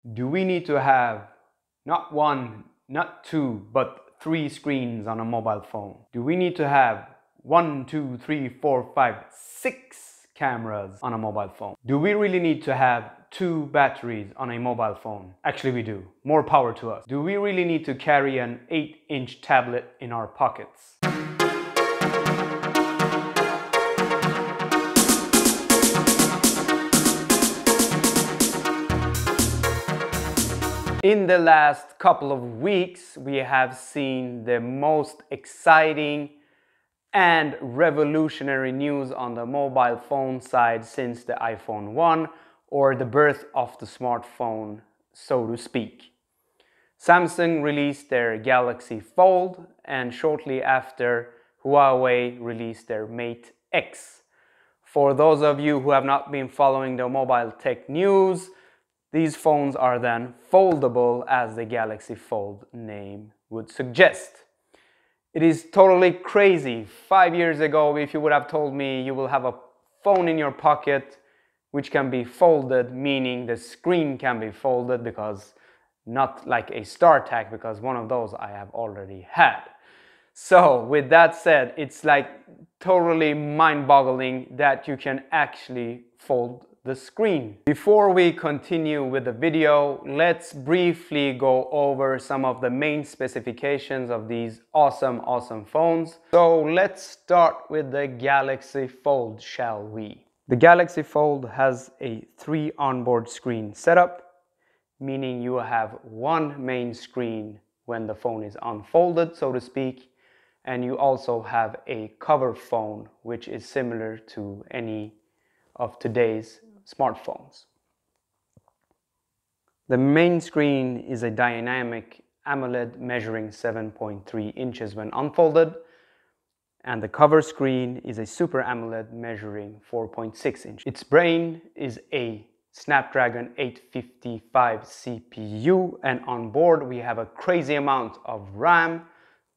Do we need to have not one, not two, but three screens on a mobile phone? Do we need to have 1, 2, 3, 4, 5, 6 cameras on a mobile phone? Do we really need to have 2 batteries on a mobile phone? Actually, we do. More power to us. Do we really need to carry an 8-inch tablet in our pockets? In the last couple of weeks, we have seen the most exciting and revolutionary news on the mobile phone side since the iPhone 1, or the birth of the smartphone, so to speak. Samsung released their Galaxy Fold, and shortly after, Huawei released their Mate X. For those of you who have not been following the mobile tech news, these phones are then foldable, as the Galaxy Fold name would suggest. It is totally crazy. 5 years ago, if you would have told me you will have a phone in your pocket which can be folded, meaning the screen can be folded, because not like a StarTAC, because one of those I have already had. So with that said, it's like totally mind-boggling that you can actually fold the screen. Before we continue with the video, let's briefly go over some of the main specifications of these awesome phones. So let's start with the Galaxy Fold, shall we? The Galaxy Fold has a 3 onboard screen setup, meaning you have one main screen when the phone is unfolded, so to speak, and you also have a cover phone, which is similar to any of today's smartphones. The main screen is a dynamic AMOLED measuring 7.3 inches when unfolded, and the cover screen is a Super AMOLED measuring 4.6 inches. Its brain is a Snapdragon 855 CPU, and on board we have a crazy amount of RAM,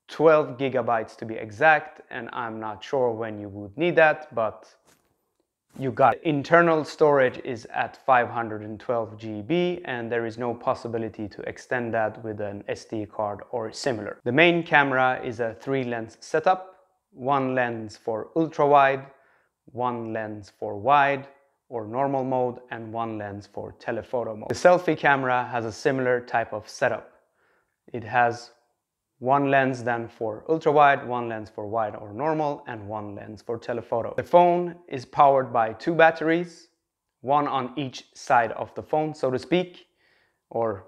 12 gigabytes to be exact, and I'm not sure when you would need that, but you got it. Internal storage is at 512 GB, and there is no possibility to extend that with an SD card or similar. The main camera is a 3-lens setup, 1 lens for ultra-wide, 1 lens for wide or normal mode, and 1 lens for telephoto mode. The selfie camera has a similar type of setup. It has 1 lens then for ultra-wide, 1 lens for wide or normal, and 1 lens for telephoto. The phone is powered by 2 batteries, 1 on each side of the phone, so to speak, or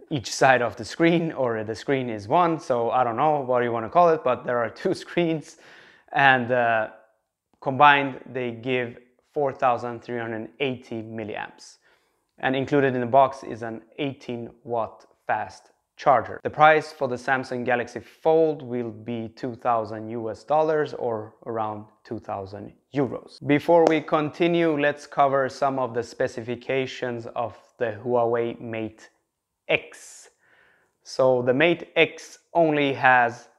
each side of the screen, or the screen is one, so I don't know what you want to call it, but there are 2 screens, and combined they give 4,380 milliamps. And included in the box is an 18-watt fast charger. The price for the Samsung Galaxy Fold will be $2,000 or around 2,000 euros. Before we continue, let's cover some of the specifications of the Huawei Mate X. So the Mate X only has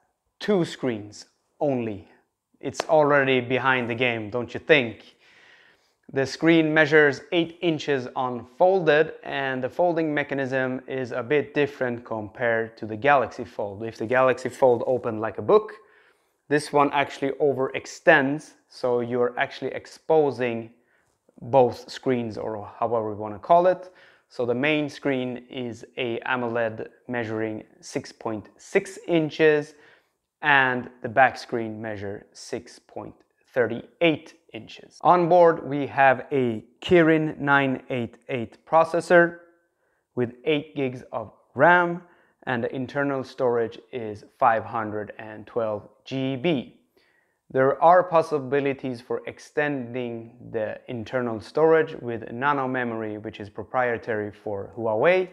2 screens only. It's already behind the game, don't you think? The screen measures 8 inches unfolded, and the folding mechanism is a bit different compared to the Galaxy Fold. If the Galaxy Fold opened like a book, this one actually overextends, so you're actually exposing both screens, or however we want to call it. So the main screen is a AMOLED measuring 6.6 inches, and the back screen measures 6.38 inches. On board we have a Kirin 988 processor with 8 gigs of RAM, and the internal storage is 512 GB. There are possibilities for extending the internal storage with nano memory, which is proprietary for Huawei.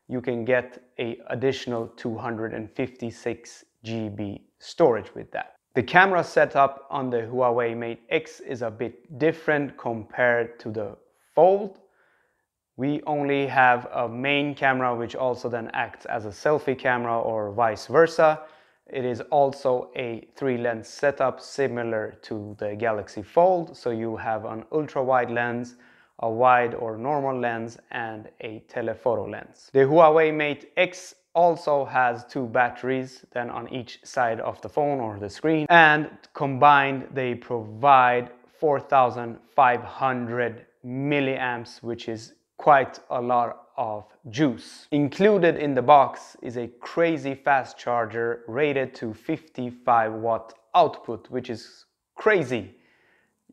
You can get an additional 256 GB storage with that. The camera setup on the Huawei Mate X is a bit different compared to the Fold. We only have a main camera, which also then acts as a selfie camera, or vice versa. It is also a 3-lens setup similar to the Galaxy Fold. So you have an ultra-wide lens, a wide or normal lens, and a telephoto lens. The Huawei Mate X also has 2 batteries then on each side of the phone or the screen, and combined they provide 4,500 milliamps, which is quite a lot of juice. Included in the box is a crazy fast charger rated to 55 watt output, which is crazy.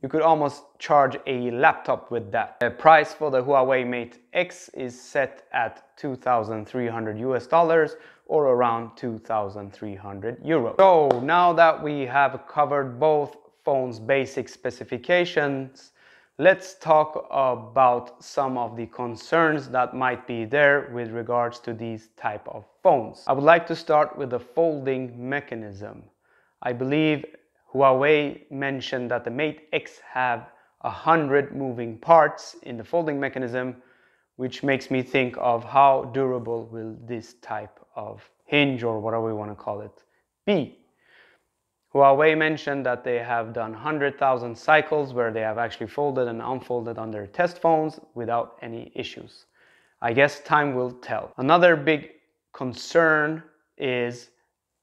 You could almost charge a laptop with that. The price for the Huawei Mate X is set at $2,300 or around 2,300 euros. So now that we have covered both phones' basic specifications, let's talk about some of the concerns that might be there with regards to these type of phones. I would like to start with the folding mechanism. I believe Huawei mentioned that the Mate X have 100 moving parts in the folding mechanism, which makes me think of how durable will this type of hinge, or whatever we want to call it, be. Huawei mentioned that they have done 100,000 cycles where they have actually folded and unfolded on their test phones without any issues. I guess time will tell. Another big concern is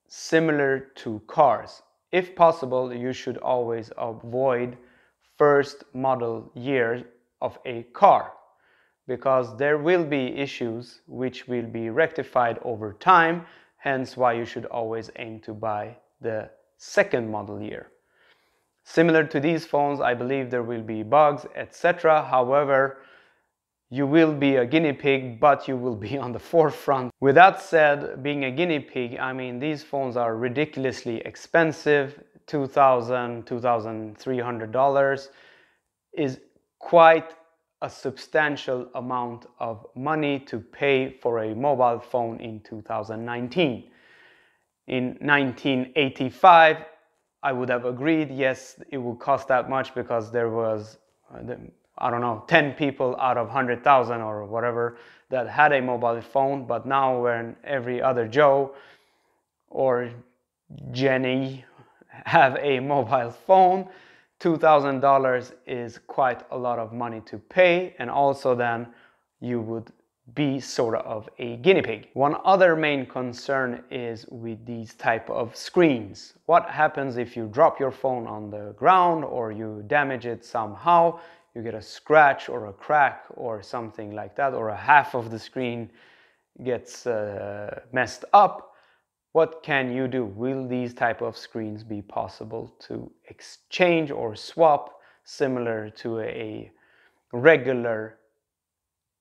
similar to cars. If possible, you should always avoid first model year of a car, because there will be issues which will be rectified over time, hence why you should always aim to buy the second model year. Similar to these phones, I believe there will be bugs, etc. However, you will be a guinea pig, but you will be on the forefront. With that said, being a guinea pig, I mean, these phones are ridiculously expensive. $2,000, $2,300 is quite a substantial amount of money to pay for a mobile phone in 2019. In 1985, I would have agreed, yes, it would cost that much because there was, I don't know, 10 people out of 100,000 or whatever that had a mobile phone. But now when every other Joe or Jenny have a mobile phone, $2,000 is quite a lot of money to pay, and also then you would be sort of a guinea pig. One other main concern is with these type of screens. What happens if you drop your phone on the ground or you damage it somehow? You get a scratch or a crack or something like that, or a half of the screen gets messed up. What can you do? Will these type of screens be possible to exchange or swap similar to a regular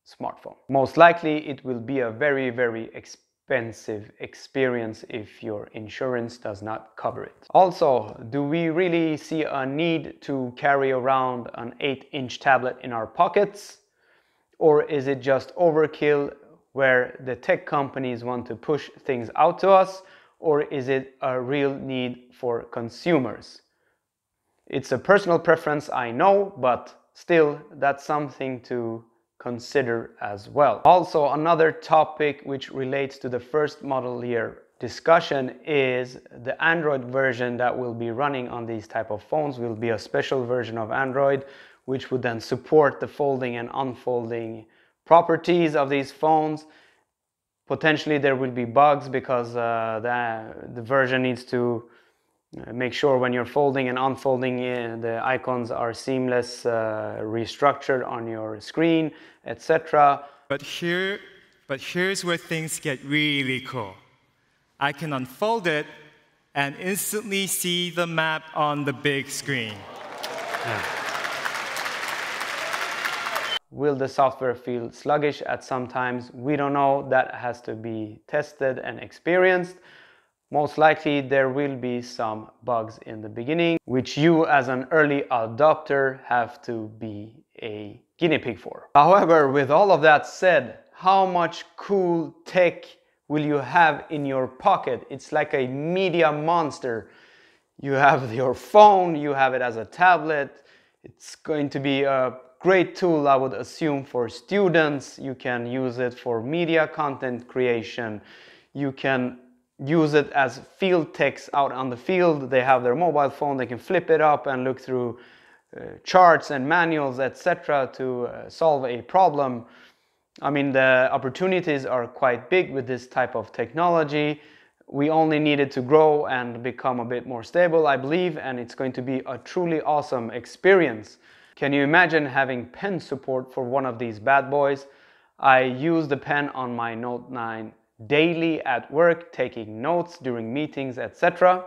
smartphone? Most likely it will be a very, very expensive experience if your insurance does not cover it. Also, do we really see a need to carry around an 8-inch tablet in our pockets? Or is it just overkill where the tech companies want to push things out to us? Or is it a real need for consumers? It's a personal preference, I know, but still, that's something to consider as well. Also, another topic which relates to the first model year discussion is the Android version that will be running on these type of phones will be a special version of Android, which would then support the folding and unfolding properties of these phones. Potentially there will be bugs because the version needs to make sure when you're folding and unfolding the icons are seamless, restructured on your screen, etc. But here's where things get really cool. I can unfold it and instantly see the map on the big screen. Yeah. Will the software feel sluggish at some times? We don't know. That has to be tested and experienced. Most likely there will be some bugs in the beginning, which you as an early adopter have to be a guinea pig for. However, with all of that said, how much cool tech will you have in your pocket? It's like a media monster. You have your phone, you have it as a tablet. It's going to be a great tool, I would assume, for students. You can use it for media content creation. You can use it as field techs out on the field. They have their mobile phone, they can flip it up and look through charts and manuals, etc., to solve a problem. I mean, the opportunities are quite big with this type of technology. We only needed to grow and become a bit more stable, I believe, and it's going to be a truly awesome experience. Can you imagine having pen support for one of these bad boys? I use the pen on my Note 9 daily at work, taking notes during meetings, etc.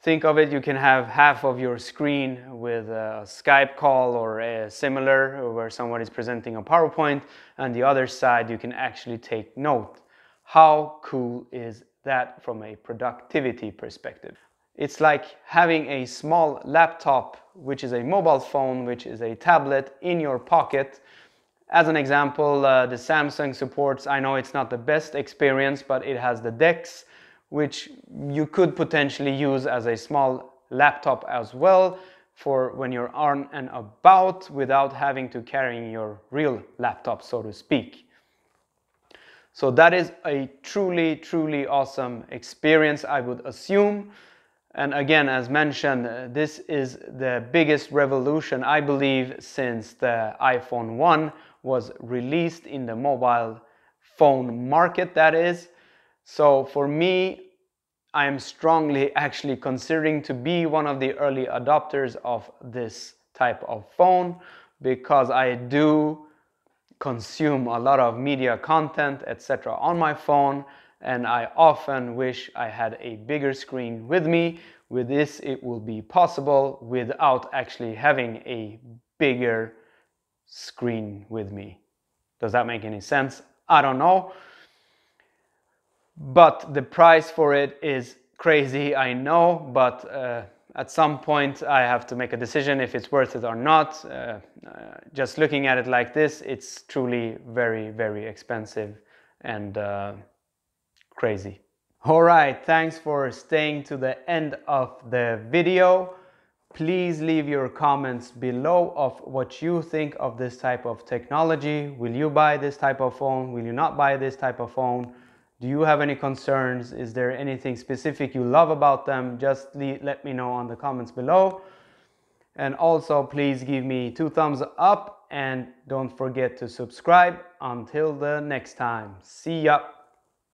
Think of it, you can have half of your screen with a Skype call or a similar, where someone is presenting a PowerPoint, and the other side you can actually take note. How cool is that from a productivity perspective? It's like having a small laptop, which is a mobile phone, which is a tablet, in your pocket. As an example, the Samsung supports, I know it's not the best experience, but it has the DeX, which you could potentially use as a small laptop as well for when you're on and about without having to carry your real laptop, so to speak. So that is a truly, truly awesome experience, I would assume. And again, as mentioned, this is the biggest revolution, I believe, since the iPhone 1 was released in the mobile phone market, that is. So for me, I am strongly actually considering to be one of the early adopters of this type of phone, because I do consume a lot of media content, etc. on my phone, and I often wish I had a bigger screen with me. With this, it will be possible without actually having a bigger screen with me. Does that make any sense? I don't know. But the price for it is crazy, I know, but at some point I have to make a decision if it's worth it or not. Just looking at it like this, it's truly very, very expensive and crazy. Alright, thanks for staying to the end of the video. Please leave your comments below of what you think of this type of technology. Will you buy this type of phone? Will you not buy this type of phone? Do you have any concerns? Is there anything specific you love about them? Just let me know on the comments below. And also, please give me 2 thumbs up and don't forget to subscribe. Until the next time. See ya!